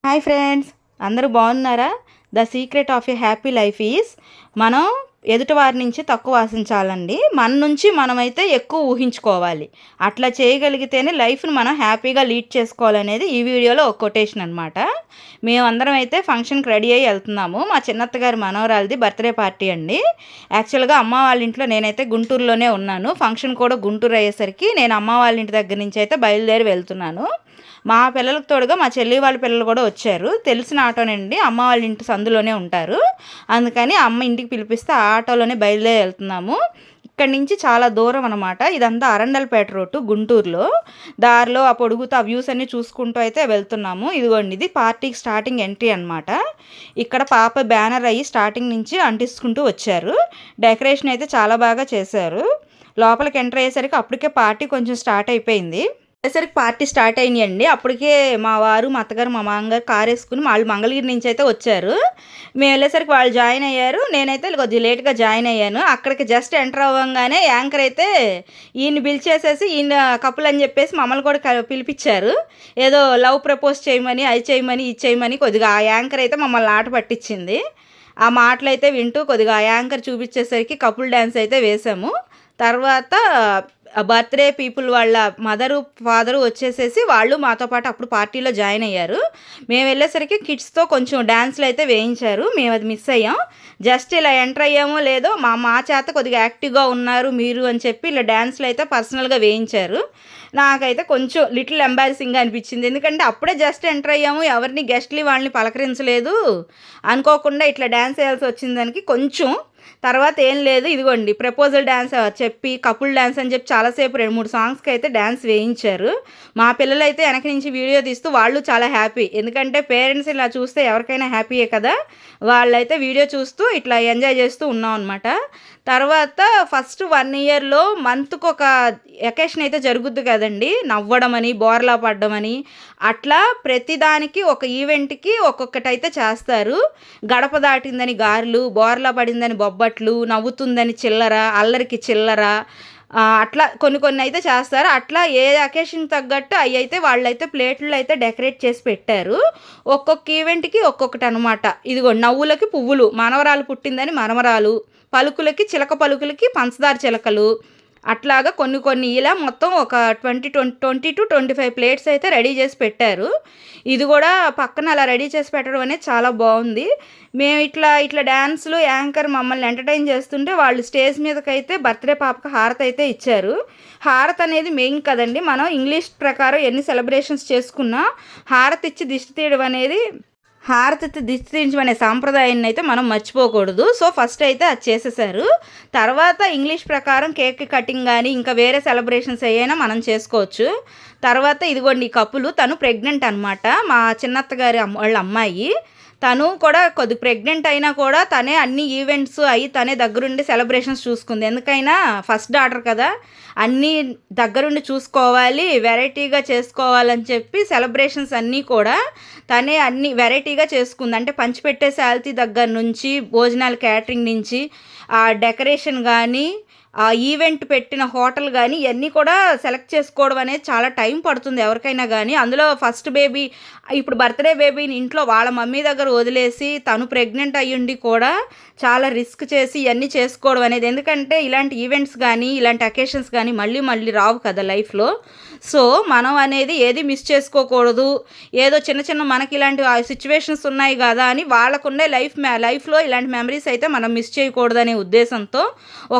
Hi friends, అందరూ బాగున్నారా? The secret of A happy life is మనం ఎదుటి వారి నుంచి తక్కువ ఆశించాలండి. మన నుంచి మనమైతే ఎక్కువ ఊహించుకోవాలి. అట్లా చేయగలిగితేనే లైఫ్ని మనం హ్యాపీగా లీడ్ చేసుకోవాలనేది ఈ వీడియోలో ఒక కొటేషన్ అనమాట. మేమందరం అయితే ఫంక్షన్కి రెడీ అయ్యి వెళ్తున్నాము. మా చిన్నత్తగారి మనవరాలది బర్త్డే పార్టీ అండి. యాక్చువల్గా అమ్మ వాళ్ళ ఇంట్లో నేనైతే గుంటూరులోనే ఉన్నాను. ఫంక్షన్ కూడా గుంటూరు అయ్యేసరికి నేను అమ్మ వాళ్ళ ఇంటి దగ్గర నుంచి అయితే బయలుదేరి వెళ్తున్నాను. మా పిల్లలకు తోడుగా మా చెల్లి వాళ్ళ పిల్లలు కూడా వచ్చారు. తెలిసిన ఆటోనండి, అమ్మ వాళ్ళ ఇంటి సందులోనే ఉంటారు. అందుకని అమ్మ ఇంటికి పిలిపిస్తే ఆ ఆటోలోనే బయలుదేరి వెళ్తున్నాము. ఇక్కడి నుంచి చాలా దూరం అనమాట. ఇదంతా అరండల్పేట రోడ్డు గుంటూరులో. దారిలో ఆ పొడుగుతో ఆ వ్యూస్ అన్నీ చూసుకుంటూ అయితే వెళ్తున్నాము. ఇదిగోండి, ఇది పార్టీకి స్టార్టింగ్ ఎంట్రీ అనమాట. ఇక్కడ పాప బ్యానర్ అయ్యి స్టార్టింగ్ నుంచి అంటించుకుంటూ వచ్చారు. డెకరేషన్ అయితే చాలా బాగా చేశారు. లోపలికి ఎంటర్ అయ్యేసరికి అప్పటికే పార్టీ కొంచెం స్టార్ట్ అయిపోయింది. వచ్చేసరికి పార్టీ స్టార్ట్ అయినాయండి. అప్పటికే మా వారు, మా అత్తగారు, మా మామగారు కారు వేసుకుని వాళ్ళు మంగళగిరి నుంచి అయితే వచ్చారు. మేము వెళ్ళేసరికి వాళ్ళు జాయిన్ అయ్యారు. నేనైతే కొద్దిగా లేట్గా జాయిన్ అయ్యాను. అక్కడికి జస్ట్ ఎంటర్ అవ్వగానే యాంకర్ అయితే ఈయన్ని పిలిచేసేసి ఈయన కపుల్ అని చెప్పేసి మమ్మల్ని కూడా పిలిపించారు. ఏదో లవ్ ప్రపోజ్ చేయమని, అది చేయమని, ఇది చేయమని కొద్దిగా ఆ యాంకర్ అయితే మమ్మల్ని ఆట పట్టించింది. ఆ మాటలు అయితే వింటూ కొద్దిగా ఆ యాంకర్ చూపించేసరికి కపుల్ డ్యాన్స్ అయితే వేసాము. తర్వాత బర్త్డే పీపుల్ వాళ్ళ మదరు ఫాదరు వచ్చేసేసి వాళ్ళు మాతో పాటు అప్పుడు పార్టీలో జాయిన్ అయ్యారు. మేము వెళ్ళేసరికి కిడ్స్తో కొంచెం డ్యాన్స్లు అయితే వేయించారు. మేము అది మిస్ అయ్యాం. జస్ట్ ఇలా ఎంటర్ అయ్యామో లేదో మా చేత కొద్దిగా యాక్టివ్గా ఉన్నారు మీరు అని చెప్పి ఇలా డ్యాన్స్లు అయితే పర్సనల్గా వేయించారు. నాకైతే కొంచెం లిటిల్ ఎంబారసింగ్గా అనిపించింది. ఎందుకంటే అప్పుడే జస్ట్ ఎంటర్ అయ్యాము, ఎవరిని గెస్ట్ని వాళ్ళని పలకరించలేదు. అనుకోకుండా ఇట్లా డ్యాన్స్ వేయాల్సి వచ్చిన దానికి కొంచెం తర్వాత ఏం లేదు. ఇదిగోండి, ప్రపోజల్ డ్యాన్స్ చెప్పి కపుల్ డ్యాన్స్ అని చెప్పి చాలాసేపు 2-3 సాంగ్స్కి అయితే డ్యాన్స్ వేయించారు. మా పిల్లలు అయితే వెనక నుంచి వీడియో తీస్తూ వాళ్ళు చాలా హ్యాపీ. ఎందుకంటే పేరెంట్స్ ఇలా చూస్తే ఎవరికైనా హ్యాపీయే కదా. వాళ్ళైతే వీడియో చూస్తూ ఇట్లా ఎంజాయ్ చేస్తూ ఉన్నాం అనమాట. తర్వాత ఫస్ట్ 1 ఇయర్లో మంత్కి ఒక ఎకేషన్ అయితే జరుగుద్ది కదండి. నవ్వడం అని, బోర్లా పడ్డం అని, అట్లా ప్రతిదానికి ఒక ఈవెంట్కి ఒక్కొక్కటైతే చేస్తారు. గడప దాటిందని గారెలు, బోర్లా పడిందని బొబ్బట్లు, నవ్వుతుందని చిల్లర, అల్లరికి చిల్లర, అట్లా కొన్ని అయితే చేస్తారు. అట్లా ఏ అకేషన్ తగ్గట్టు అవి అయితే వాళ్ళైతే ప్లేట్లు అయితే డెకరేట్ చేసి పెట్టారు. ఒక్కొక్క ఈవెంట్కి ఒక్కొక్కటి అనమాట. ఇదిగో నవ్వులకి పువ్వులు, మనవరాలు పుట్టిందని మనవరాలు, పలుకులకి చిలక పలుకులకి పంచదార చిలకలు, అట్లాగా కొన్ని ఇలా మొత్తం ఒక 20-25 ప్లేట్స్ అయితే రెడీ చేసి పెట్టారు. ఇది కూడా పక్కన అలా రెడీ చేసి పెట్టడం అనేది చాలా బాగుంది. మేము ఇట్లా డ్యాన్స్లు యాంకర్ మమ్మల్ని ఎంటర్టైన్ చేస్తుంటే వాళ్ళు స్టేజ్ మీదకైతే బర్త్డే పాపకు హారతి అయితే ఇచ్చారు. హారతి అనేది మెయిన్ కదండి. మనం ఇంగ్లీష్ ప్రకారం ఎన్ని సెలబ్రేషన్స్ చేసుకున్నా హారతి ఇచ్చి దిష్టి తీయడం అనేది, హారతి దిష్టి తీయించమనే సాంప్రదాయాన్ని అయితే మనం మర్చిపోకూడదు. సో ఫస్ట్ అయితే అది చేసేసారు. తర్వాత ఇంగ్లీష్ ప్రకారం కేక్ కటింగ్ కానీ ఇంకా వేరే సెలబ్రేషన్స్ ఏవైనా మనం చేసుకోవచ్చు. తర్వాత ఇదిగోండి, ఈ కపులు తను ప్రెగ్నెంట్ అనమాట. మా చిన్నత్తగారి వాళ్ళ అమ్మాయి. తను కూడా కొద్ది ప్రెగ్నెంట్ అయినా కూడా తనే అన్ని ఈవెంట్స్ అవి తనే దగ్గరుండి సెలబ్రేషన్స్ చూసుకుంది. ఎందుకైనా ఫస్ట్ డాటర్ కదా, అన్నీ దగ్గరుండి చూసుకోవాలి, వెరైటీగా చేసుకోవాలని చెప్పి సెలబ్రేషన్స్ అన్నీ కూడా తనే అన్ని వెరైటీగా చేసుకుంది. అంటే పంచిపెట్టే శాలరీ దగ్గర నుంచి, భోజనాల క్యాటరింగ్ నుంచి, ఆ డెకరేషన్ కానీ, ఆ ఈవెంట్ పెట్టిన హోటల్ కానీ ఇవన్నీ కూడా సెలెక్ట్ చేసుకోవడం అనేది చాలా టైం పడుతుంది ఎవరికైనా కానీ. అందులో ఫస్ట్ బేబీ, ఇప్పుడు బర్త్డే బేబీని ఇంట్లో వాళ్ళ మమ్మీ దగ్గర వదిలేసి తను ప్రెగ్నెంట్ అయ్యుండి కూడా చాలా రిస్క్ చేసి ఇవన్నీ చేసుకోవడం అనేది, ఎందుకంటే ఇలాంటి ఈవెంట్స్ కానీ ఇలాంటి అకేషన్స్ కానీ మళ్ళీ రావు కదా లైఫ్లో. సో మనం అనేది ఏది మిస్ చేసుకోకూడదు. ఏదో చిన్న మనకి ఇలాంటి సిచ్యువేషన్స్ ఉన్నాయి కదా అని వాళ్ళకుండే లైఫ్లో ఇలాంటి మెమరీస్ అయితే మనం మిస్ చేయకూడదు అనే ఉద్దేశంతో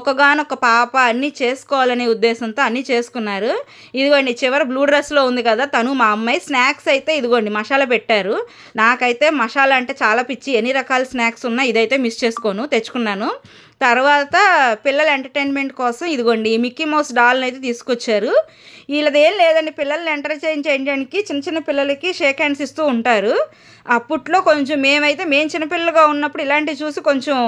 ఒకగానొక పాప అన్నీ చేసుకోవాలనే ఉద్దేశంతో అన్నీ చేసుకున్నారు. ఇదిగోండి, చివరి బ్లూ డ్రెస్లో ఉంది కదా తను మా అమ్మాయి. స్నాక్స్ అయితే ఇదిగోండి మసాలా పెట్టారు. నాకైతే మసాలా అంటే చాలా పిచ్చి. ఎన్ని రకాల స్నాక్స్ ఉన్నా ఇదైతే మిస్ చేసుకోను, తెచ్చుకున్నాను. తర్వాత పిల్లల ఎంటర్టైన్మెంట్ కోసం ఇదిగోండి మిక్కీ మౌస్ డాల్ని అయితే తీసుకొచ్చారు. వీళ్ళదేం లేదండి, పిల్లల్ని ఎంటర్టైన్ చేయడానికి చిన్న పిల్లలకి షేక్ హ్యాండ్స్ ఇస్తూ ఉంటారు. అప్పట్లో కొంచెం మేము చిన్నపిల్లలుగా ఉన్నప్పుడు ఇలాంటివి చూసి కొంచెం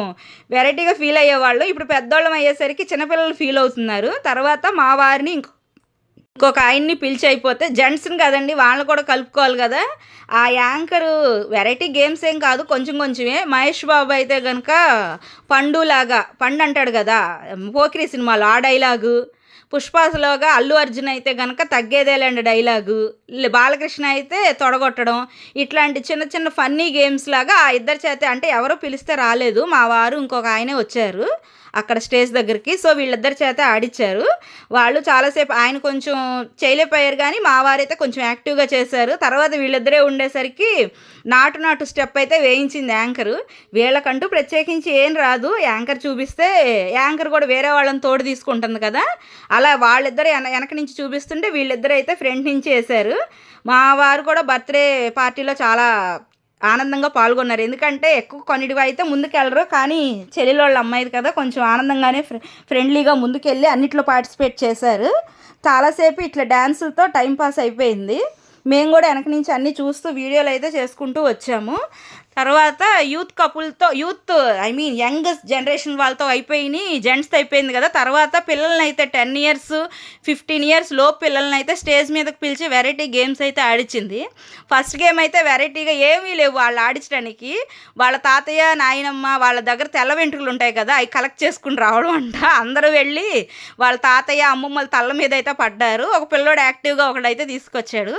వెరైటీగా ఫీల్ అయ్యేవాళ్ళు. ఇప్పుడు పెద్దోళ్ళం అయ్యేసరికి చిన్నపిల్లలు ఫీల్ అవుతున్నారు. తర్వాత మా వారిని ఇంకొక ఆయన్ని పిలిచి అయిపోతే జెంట్స్ని కదండి, వాళ్ళని కూడా కలుపుకోవాలి కదా. ఆ యాంకరు వెరైటీ గేమ్స్ ఏం కాదు, కొంచెమే. మహేష్ బాబు అయితే కనుక పండు అంటాడు కదా పోకిరి సినిమాలో, ఆ డైలాగు. పుష్పలోగా అల్లు అర్జున్ అయితే గనక తగ్గేదేలేండి డైలాగు, బాలకృష్ణ అయితే తొడగొట్టడం, ఇట్లాంటి చిన్న చిన్న ఫన్నీ గేమ్స్ లాగా ఆ ఇద్దరి చేత, అంటే ఎవరో పిలిస్తే రాలేదు, మా వారు ఇంకొక ఆయనే వచ్చారు అక్కడ స్టేజ్ దగ్గరికి. సో వీళ్ళిద్దరి చేత ఆడిచ్చారు. వాళ్ళు చాలాసేపు, ఆయన కొంచెం చేయలేకపోయారు కానీ మా వారైతే కొంచెం యాక్టివ్గా చేశారు. తర్వాత వీళ్ళిద్దరే ఉండేసరికి నాటు స్టెప్ అయితే వేయించింది యాంకరు. వీళ్ళకంటూ ప్రత్యేకించి ఏం రాదు, యాంకర్ చూపిస్తే యాంకర్ కూడా వేరే వాళ్ళని తోడు తీసుకుంటుంది కదా, అలా వాళ్ళిద్దరు వెనక నుంచి చూపిస్తుంటే వీళ్ళిద్దరు అయితే ఫ్రంట్ నుంచి వేశారు. మా వారు కూడా బర్త్డే పార్టీలో చాలా ఆనందంగా పాల్గొన్నారు. ఎందుకంటే ఎక్కువ కొన్నిటివి అయితే ముందుకెళ్ళరు, కానీ చెల్లెలోళ్ళ అమ్మాయిది కదా, కొంచెం ఆనందంగానే ఫ్రెండ్లీగా ముందుకెళ్ళి అన్నిట్లో పార్టిసిపేట్ చేశారు. చాలాసేపు ఇట్లా డ్యాన్సులతో టైంపాస్ అయిపోయింది. మేము కూడా వెనక నుంచి అన్నీ చూస్తూ వీడియోలు అయితే చేసుకుంటూ వచ్చాము. తర్వాత యూత్ కపుల్తో, యంగ్ జనరేషన్ వాళ్ళతో అయిపోయినాయి, జెంట్స్తో అయిపోయింది కదా. తర్వాత పిల్లల్ని అయితే 10 years 15 years లోపు పిల్లల్ని అయితే స్టేజ్ మీదకి పిలిచి వెరైటీ గేమ్స్ అయితే ఆడించింది. ఫస్ట్ గేమ్ అయితే వెరైటీగా ఏమీ లేవు వాళ్ళు ఆడించడానికి. వాళ్ళ తాతయ్య నాయనమ్మ వాళ్ళ దగ్గర తెల్ల వెంట్రుకలు ఉంటాయి కదా, అవి కలెక్ట్ చేసుకుని రావడం అంట. అందరూ వెళ్ళి వాళ్ళ తాతయ్య అమ్మమ్మల తల్ల మీద అయితే పడ్డారు. ఒక పిల్లోడు యాక్టివ్గా ఒకడైతే తీసుకొచ్చాడు.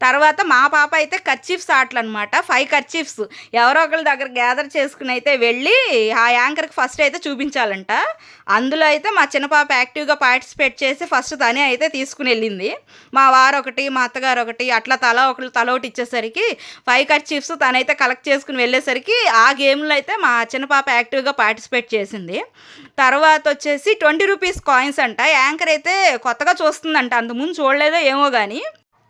తర్వాత మా పాప అయితే కర్చీఫ్స్ ఆటలు అనమాట, 5 కర్చీఫ్స్ ఎవరో ఒకళ్ళ దగ్గర గ్యాదర్ చేసుకుని అయితే వెళ్ళి ఆ యాంకర్కి ఫస్ట్ అయితే చూపించాలంట. అందులో అయితే మా చిన్న పాప యాక్టివ్గా పార్టిసిపేట్ చేసి ఫస్ట్ తనే అయితే తీసుకుని వెళ్ళింది. మా వారు ఒకటి, మా అత్తగారు ఒకటి, అట్లా తల ఒకటి ఇచ్చేసరికి 5 కర్చీఫ్స్ తనైతే కలెక్ట్ చేసుకుని వెళ్ళేసరికి ఆ గేమ్లో అయితే మా చిన్న పాప యాక్టివ్గా పార్టిసిపేట్ చేసింది. తర్వాత వచ్చేసి 20 రూపీస్ కాయిన్స్ అంట. యాంకర్ అయితే కొత్తగా చూస్తుందంట, అంతకుముందు చూడలేదో ఏమో కానీ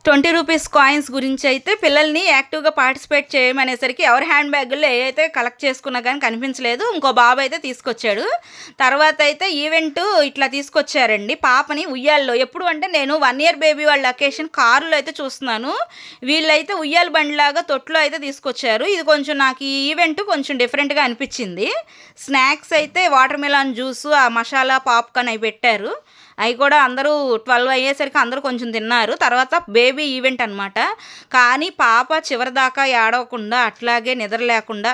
20 రూపీస్ కాయిన్స్ గురించి అయితే పిల్లల్ని యాక్టివ్గా పార్టిసిపేట్ చేయమనేసరికి ఎవరి హ్యాండ్ బ్యాగుల్లో ఏ అయితే కలెక్ట్ చేసుకున్నా కానీ కనిపించలేదు. ఇంకో బాబు అయితే తీసుకొచ్చాడు. తర్వాత అయితే ఈవెంట్ ఇట్లా తీసుకొచ్చారండి పాపని ఉయ్యాల్లో. ఎప్పుడు అంటే నేను 1 year బేబీ వాళ్ళ అకేషన్ కారులో అయితే చూస్తున్నాను, వీళ్ళైతే ఉయ్యాల బండిలాగా తొట్లో అయితే తీసుకొచ్చారు. ఇది కొంచెం నాకు ఈ ఈవెంట్ కొంచెం డిఫరెంట్గా అనిపించింది. స్నాక్స్ అయితే వాటర్ మిలాన్ జ్యూసు, ఆ మసాలా పాప్కార్న్ అవి పెట్టారు. అవి కూడా అందరూ 12 అయ్యేసరికి అందరూ కొంచెం తిన్నారు. తర్వాత బేబీ ఈవెంట్ అనమాట. కానీ పాప చివరిదాకా ఏడవకుండా, అట్లాగే నిద్ర లేకుండా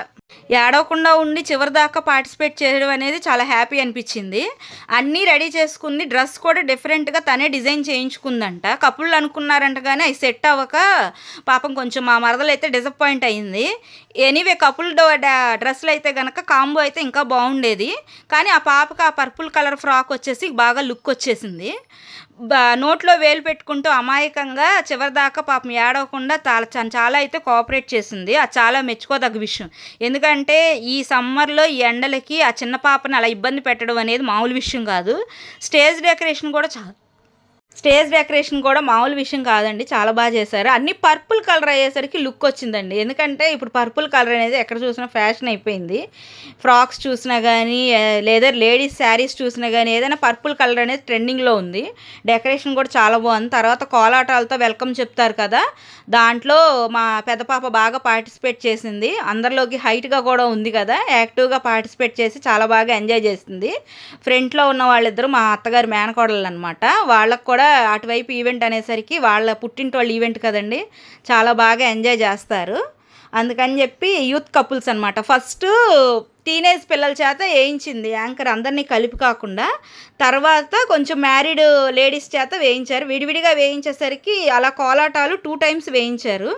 ఏడవకుండా ఉండి చివరిదాకా పార్టిసిపేట్ చేయడం అనేది చాలా హ్యాపీ అనిపించింది. అన్నీ రెడీ చేసుకుంది, డ్రెస్ కూడా డిఫరెంట్గా తనే డిజైన్ చేయించుకుందంట. కపుళ్ళు అనుకున్నారంట కానీ అవి సెట్ అవ్వక పాపం కొంచెం మా మరదలు అయితే డిసప్పాయింట్ అయింది. ఎనీవే కపుల్ డ్రెస్సులు అయితే కనుక కాంబో అయితే ఇంకా బాగుండేది. కానీ ఆ పాపకి ఆ పర్పుల్ కలర్ ఫ్రాక్ వచ్చేసి బాగా లుక్ వచ్చేసింది. నోట్లో వేలు పెట్టుకుంటూ అమాయకంగా చివరిదాకా పాపం ఏడవకుండా చాలా అయితే కోఆపరేట్ చేసింది. అది చాలా మెచ్చుకోదగ్గ విషయం. ఎందుకంటే ఈ సమ్మర్లో ఈ ఎండలకి ఆ చిన్న పాపని అలా ఇబ్బంది పెట్టడం అనేది మామూలు విషయం కాదు. స్టేజ్ డెకరేషన్ కూడా మామూలు విషయం కాదండి, చాలా బాగా చేశారు. అన్నీ పర్పుల్ కలర్ అయ్యేసరికి లుక్ వచ్చిందండి. ఎందుకంటే ఇప్పుడు పర్పుల్ కలర్ అనేది ఎక్కడ చూసినా ఫ్యాషన్ అయిపోయింది. ఫ్రాక్స్ చూసినా కానీ, లేదా లేడీస్ శారీస్ చూసినా కానీ ఏదైనా పర్పుల్ కలర్ అనేది ట్రెండింగ్లో ఉంది. డెకరేషన్ కూడా చాలా బాగుంది. తర్వాత కోలాటాలతో వెల్కమ్ చెప్తారు కదా, దాంట్లో మా పెద్ద పాప బాగా పార్టిసిపేట్ చేసింది. అందరిలోకి హైట్గా కూడా ఉంది కదా, యాక్టివ్గా పార్టిసిపేట్ చేసి చాలా బాగా ఎంజాయ్ చేసింది. ఫ్రంట్లో ఉన్న వాళ్ళిద్దరూ మా అత్తగారు మేనకోడళ్ళు అనమాట. వాళ్ళకు కూడా అటువైపు ఈవెంట్ అనేసరికి వాళ్ళ పుట్టింటి వాళ్ళ ఈవెంట్ కదండి, చాలా బాగా ఎంజాయ్ చేస్తారు. అందుకని చెప్పి యూత్ కపుల్స్ అనమాట. ఫస్ట్ టీనేజ్ పిల్లల చేత వేయించింది యాంకర్, అందరినీ కలిపి కాకుండా. తర్వాత కొంచెం మ్యారీడ్ లేడీస్ చేత వేయించారు. విడివిడిగా వేయించేసరికి అలా కోలాటాలు 2 times వేయించారు.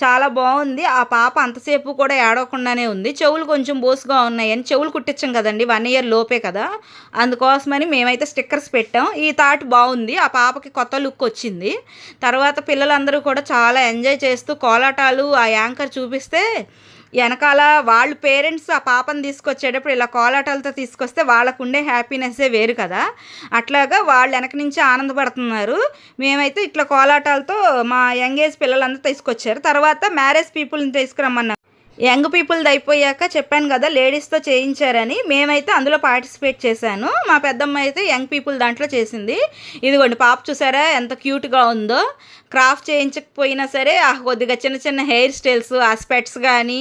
చాలా బాగుంది. ఆ పాప అంతసేపు కూడా ఏడవకుండానే ఉంది. చెవులు కొంచెం బోసుగా ఉన్నాయని, చెవులు కుట్టించాం కదండి, 1 year లోపే కదా, అందుకోసమని మేమైతే స్టిక్కర్స్ పెట్టాం. ఈ థాట్ బాగుంది, ఆ పాపకి కొత్త లుక్ వచ్చింది. తర్వాత పిల్లలందరూ కూడా చాలా ఎంజాయ్ చేస్తూ కోలాటాలు ఆ యాంకర్ చూపిస్తే వెనకాల వాళ్ళ పేరెంట్స్ ఆ పాపను తీసుకొచ్చేటప్పుడు ఇలా కోలాటాలతో తీసుకొస్తే వాళ్ళకు ఉండే హ్యాపీనెస్సే వేరు కదా, అట్లాగా వాళ్ళు వెనక నుంచి ఆనందపడుతున్నారు. మేమైతే ఇట్లా కోలాటాలతో మా యంగ్ ఏజ్ పిల్లలందరూ తీసుకొచ్చారు. తర్వాత మ్యారేజ్ పీపుల్ని తీసుకురమ్మన్నారు. యంగ్ పీపుల్ది అయిపోయాక చెప్పాను కదా లేడీస్తో చేయించారని, మేమైతే అందులో పార్టిసిపేట్ చేశాను. మా పెద్దమ్మ అయితే యంగ్ పీపుల్ దాంట్లో చేసింది. ఇదిగోండి పాప చూసారా ఎంత క్యూట్గా ఉందో. క్రాఫ్ట్ చేయించకపోయినా సరే కొద్దిగా చిన్న చిన్న హెయిర్ స్టైల్స్, ఆ స్పెట్స్ కానీ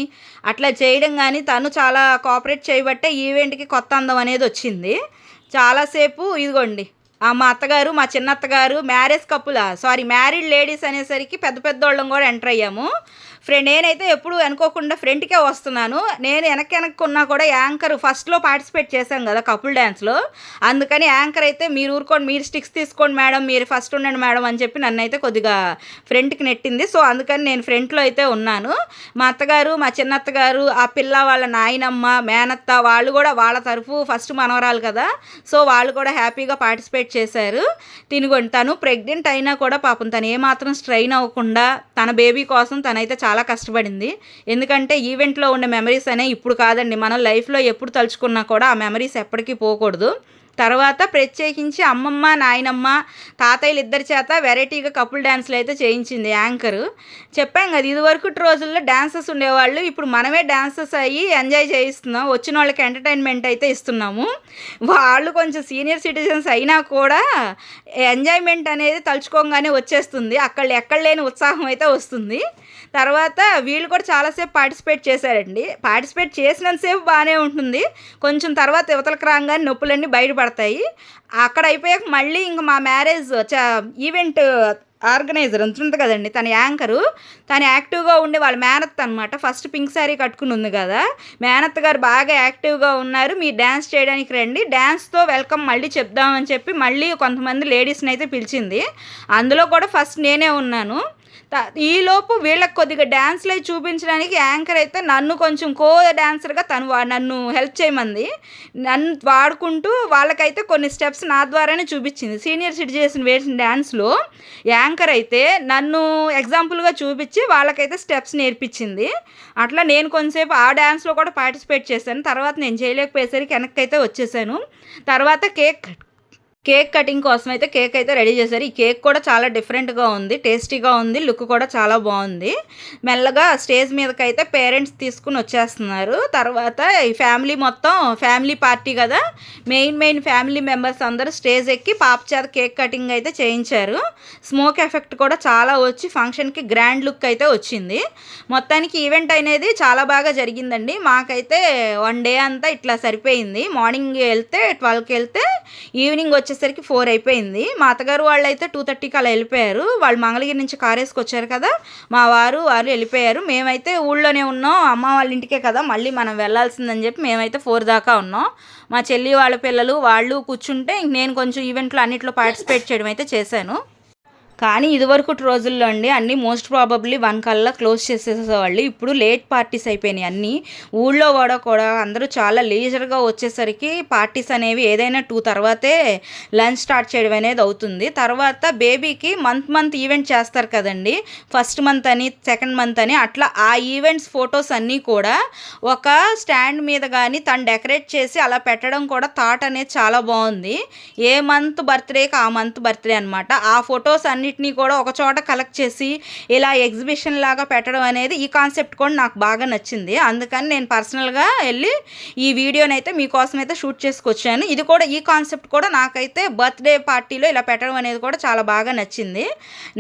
అట్లా చేయడం కానీ తను చాలా కోఆపరేట్ చేయబట్టే ఈవెంట్కి కొత్త అందం అనేది వచ్చింది. చాలాసేపు ఇదిగోండి మా అత్తగారు, మా చిన్న అత్తగారు, మ్యారీడ్ లేడీస్ అనేసరికి పెద్ద పెద్దోళ్ళం కూడా ఎంటర్ అయ్యాము. నేనైతే ఎప్పుడు అనుకోకుండా ఫ్రంట్కే వస్తున్నాను. నేను వెనక్కున్నా కూడా యాంకర్ ఫస్ట్లో పార్టిసిపేట్ చేశాం కదా కపుల్ డ్యాన్స్లో, అందుకని యాంకర్ అయితే మీరు ఊరుకోండి, మీరు స్టిక్స్ తీసుకోండి మేడం, మీరు ఫస్ట్ ఉండండి మేడం అని చెప్పి నన్ను అయితే కొద్దిగా ఫ్రంట్కి నెట్టింది. సో అందుకని నేను ఫ్రంట్లో అయితే ఉన్నాను. మా అత్తగారు, మా చిన్నత్తగారు, ఆ పిల్ల వాళ్ళ నాయనమ్మ, మేనత్త వాళ్ళు కూడా వాళ్ళ తరఫు ఫస్ట్ మనవరాలు కదా, సో వాళ్ళు కూడా హ్యాపీగా పార్టిసిపేట్ చేశారు. తను ప్రెగ్నెంట్ అయినా కూడా పాపం తను ఏమాత్రం స్ట్రెయిన్ అవ్వకుండా తన బేబీ కోసం తనైతే చాలా కష్టపడింది. ఎందుకంటే ఈవెంట్లో ఉండే మెమరీస్ అనేవి ఇప్పుడు కాదండి, మనం లైఫ్లో ఎప్పుడు తలుచుకున్నా కూడా ఆ మెమరీస్ ఎప్పటికీ పోకూడదు. తర్వాత ప్రత్యేకించి అమ్మమ్మ, నాయనమ్మ, తాతయ్యలు ఇద్దరి చేత వెరైటీగా కపుల్ డ్యాన్స్లు అయితే చేయించింది యాంకరు. చెప్పాం కదా, ఇదివరకటి రోజుల్లో డాన్సర్స్ ఉండేవాళ్ళు, ఇప్పుడు మనమే డాన్సర్స్ అయ్యి ఎంజాయ్ చేయిస్తున్నాం, వచ్చిన వాళ్ళకి ఎంటర్టైన్మెంట్ అయితే ఇస్తున్నాము. వాళ్ళు కొంచెం సీనియర్ సిటిజన్స్ అయినా కూడా ఎంజాయ్మెంట్ అనేది తలుచుకోగానే వచ్చేస్తుంది, ఎక్కడ లేని ఉత్సాహం అయితే వస్తుంది. తర్వాత వీళ్ళు కూడా చాలాసేపు పార్టిసిపేట్ చేశారండి. పార్టిసిపేట్ చేసినంతసేపు బాగానే ఉంటుంది, కొంచెం తర్వాత యువతలకు రాగానే నొప్పులన్నీ బయటపడతాయి. అక్కడ అయిపోయాక మళ్ళీ ఇంక మా మ్యారేజ్ ఈవెంట్ ఆర్గనైజర్ ఉంటుంది కదండి, తన యాంకరు, తను యాక్టివ్గా ఉండి వాళ్ళ మేనత్త అనమాట, ఫస్ట్ పింక్ శారీ కట్టుకుని ఉంది కదా, మేనత్త గారు బాగా యాక్టివ్గా ఉన్నారు, మీరు డ్యాన్స్ చేయడానికి రండి, డ్యాన్స్తో వెల్కమ్ మళ్ళీ చెప్దామని చెప్పి మళ్ళీ కొంతమంది లేడీస్ని అయితే పిలిచింది. అందులో కూడా ఫస్ట్ నేనే ఉన్నాను. ఈలోపు వీళ్ళకి కొద్దిగా డ్యాన్స్లు అవి చూపించడానికి యాంకర్ అయితే నన్ను కొంచెం డాన్సర్గా నన్ను హెల్ప్ చేయమంది. నన్ను వాడుకుంటూ వాళ్ళకైతే కొన్ని స్టెప్స్ నా ద్వారానే చూపించింది. సీనియర్ సిటిజన్ వేసిన డ్యాన్స్లో యాంకర్ అయితే నన్ను ఎగ్జాంపుల్గా చూపించి వాళ్ళకైతే స్టెప్స్ నేర్పించింది. అట్లా నేను కొంతసేపు ఆ డ్యాన్స్లో కూడా పార్టిసిపేట్ చేశాను. తర్వాత నేను చేయలేకపోయేసరికి వెనక్కి అయితే వచ్చేసాను. తర్వాత కేక్ కటింగ్ కోసం అయితే కేక్ అయితే రెడీ చేశారు. ఈ కేక్ కూడా చాలా డిఫరెంట్గా ఉంది, టేస్టీగా ఉంది, లుక్ కూడా చాలా బాగుంది. మెల్లగా స్టేజ్ మీదకి అయితే పేరెంట్స్ తీసుకుని వచ్చేస్తున్నారు. తర్వాత ఈ ఫ్యామిలీ పార్టీ కదా, మెయిన్ ఫ్యామిలీ మెంబర్స్ అందరూ స్టేజ్ ఎక్కి పాప చేత కేక్ కటింగ్ అయితే చేయించారు. స్మోక్ ఎఫెక్ట్ కూడా చాలా వచ్చి ఫంక్షన్కి గ్రాండ్ లుక్ అయితే వచ్చింది. మొత్తానికి ఈవెంట్ అనేది చాలా బాగా జరిగిందండి. మాకైతే 1 డే అంతా ఇట్లా సరిపోయింది. మార్నింగ్ వెళ్తే 12కి వెళ్తే ఈవినింగ్ వచ్చేసరికి 4 అయిపోయింది. మా అత్తగారు వాళ్ళు అయితే 2:30కి అలా వెళ్ళిపోయారు. వాళ్ళు మంగళగిరి నుంచి కారు వేసుకొచ్చారు కదా, మా వారు వెళ్ళిపోయారు. మేమైతే ఊళ్ళోనే ఉన్నాం, అమ్మ వాళ్ళ ఇంటికే కదా మళ్ళీ మనం వెళ్ళాల్సిందని చెప్పి మేమైతే 4 దాకా ఉన్నాం. మా చెల్లి వాళ్ళ పిల్లలు వాళ్ళు కూర్చుంటే నేను కొంచెం ఈవెంట్లో అన్నిట్లో పార్టిసిపేట్ చేయడం అయితే చేశాను. కానీ ఇదివరకు రోజుల్లో అండి అన్నీ మోస్ట్ ప్రాబబ్లీ 1 కల్లా క్లోజ్ చేసేసేవాళ్ళు. ఇప్పుడు లేట్ పార్టీస్ అయిపోయినాయి అన్నీ. ఊళ్ళో కూడా అందరూ చాలా లీజర్గా వచ్చేసరికి పార్టీస్ అనేవి ఏదైనా 2 తర్వాతే లంచ్ స్టార్ట్ చేయడం అనేది అవుతుంది. తర్వాత బేబీకి మంత్ ఈవెంట్ చేస్తారు కదండి, ఫస్ట్ మంత్ అని, సెకండ్ మంత్ అని, అట్లా ఆ ఈవెంట్స్ ఫొటోస్ అన్నీ కూడా ఒక స్టాండ్ మీద కానీ తను డెకరేట్ చేసి అలా పెట్టడం కూడా థాట్ అనేది చాలా బాగుంది. ఏ మంత్ బర్త్డేకి ఆ మంత్ బర్త్డే అనమాట. ఆ ఫొటోస్ అన్నిటినీ కూడా ఒక చోట కలెక్ట్ చేసి ఇలా ఎగ్జిబిషన్ లాగా పెట్టడం అనేది, ఈ కాన్సెప్ట్ కూడా నాకు బాగా నచ్చింది. అందుకని నేను పర్సనల్గా వెళ్ళి ఈ వీడియోని అయితే మీకోసం అయితే షూట్ చేసుకొచ్చాను. ఇది కూడా, ఈ కాన్సెప్ట్ కూడా నాకైతే బర్త్డే పార్టీలో ఇలా పెట్టడం అనేది కూడా చాలా బాగా నచ్చింది.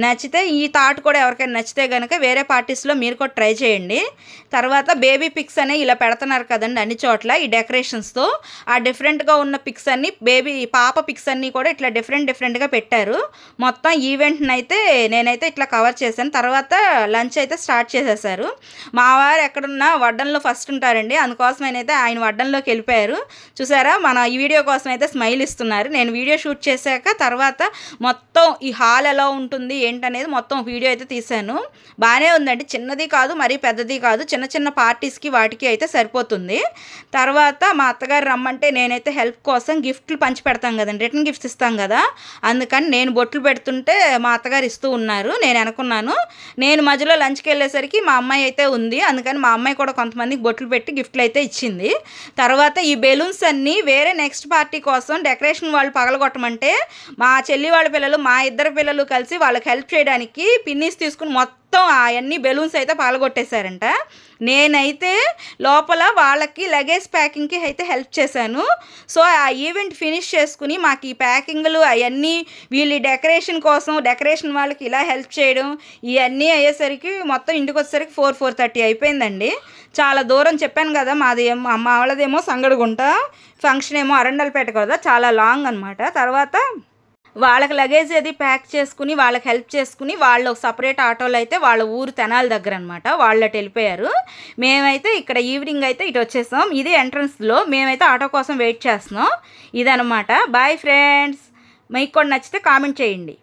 నచ్చితే ఈ థాట్ కూడా ఎవరికైనా నచ్చితే కనుక వేరే పార్టీస్లో మీరు కూడా ట్రై చేయండి. తర్వాత బేబీ పిక్స్ అనేవి ఇలా పెడుతున్నారు కదండి అన్ని చోట్ల ఈ డెకరేషన్స్తో, ఆ డిఫరెంట్గా ఉన్న పిక్స్ అన్నీ, పాప పిక్స్ అన్నీ కూడా ఇట్లా డిఫరెంట్గా పెట్టారు. మొత్తం ఈవెంట్ అయితే నేనైతే ఇట్లా కవర్ చేశాను. తర్వాత లంచ్ అయితే స్టార్ట్ చేసేసారు. మా వారు ఎక్కడున్నా వడ్డంలో ఫస్ట్ ఉంటారండి, అందుకోసమైతే ఆయన వడ్డంలోకి వెళ్ళిపోయారు. చూసారా, మన ఈ వీడియో కోసం అయితే స్మైల్ ఇస్తున్నారు. నేను వీడియో షూట్ చేశాక తర్వాత మొత్తం ఈ హాల్ ఎలా ఉంటుంది ఏంటనేది మొత్తం వీడియో అయితే తీశాను. బాగానే ఉందండి, చిన్నది కాదు మరీ పెద్దది కాదు, చిన్న పార్టీస్కి వాటికి అయితే సరిపోతుంది. తర్వాత మా అత్తగారు రమ్మంటే నేనైతే హెల్ప్ కోసం గిఫ్ట్లు పంచి పెడతాం కదండి, రిటర్న్ గిఫ్ట్స్ ఇస్తాం కదా, అందుకని నేను బొట్లు పెడుతుంటే మా అత్తగారు ఇస్తూ ఉన్నారు. నేను అనుకున్నాను, నేను మధ్యలో లంచ్కి వెళ్ళేసరికి మా అమ్మాయి అయితే ఉంది, అందుకని మా అమ్మాయి కూడా కొంతమందికి బొట్లు పెట్టి గిఫ్ట్లు అయితే ఇచ్చింది. తర్వాత ఈ బెలూన్స్ అన్నీ వేరే నెక్స్ట్ పార్టీ కోసం డెకరేషన్ వాళ్ళు పగలగొట్టమంటే మా చెల్లి వాళ్ళ పిల్లలు, మా ఇద్దరు పిల్లలు కలిసి వాళ్ళకి హెల్ప్ చేయడానికి పిన్నీస్ తీసుకుని మొత్తం అవన్నీ బెలూన్స్ అయితే పాల్గొట్టేశారంట. నేనైతే లోపల వాళ్ళకి లగేజ్ ప్యాకింగ్కి అయితే హెల్ప్ చేశాను. సో ఆ ఈవెంట్ ఫినిష్ చేసుకుని మాకు ఈ ప్యాకింగ్లు అవన్నీ, వీళ్ళు డెకరేషన్ వాళ్ళకి ఇలా హెల్ప్ చేయడం, ఇవన్నీ అయ్యేసరికి మొత్తం ఇంటికి వచ్చేసరికి 4:30 అయిపోయిందండి. చాలా దూరం, చెప్పాను కదా మా వాళ్ళదేమో సంగడిగుంట, ఫంక్షన్ ఏమో అరండల్పేట కదా, చాలా లాంగ్ అనమాట. తర్వాత వాళ్ళకి లగేజ్ అది ప్యాక్ చేసుకుని వాళ్ళకి హెల్ప్ చేసుకుని వాళ్ళు సపరేట్ ఆటోలో అయితే వాళ్ళ ఊరు తెనాలి దగ్గర అనమాట వాళ్ళు అటు వెళ్ళిపోయారు. మేమైతే ఇక్కడ ఈవినింగ్ అయితే ఇటు వచ్చేసాం. ఇది ఎంట్రన్స్లో మేమైతే ఆటో కోసం వెయిట్ చేస్తున్నాం. ఇదనమాట. Bye friends. మీకు కూడా నచ్చితే కామెంట్ చేయండి.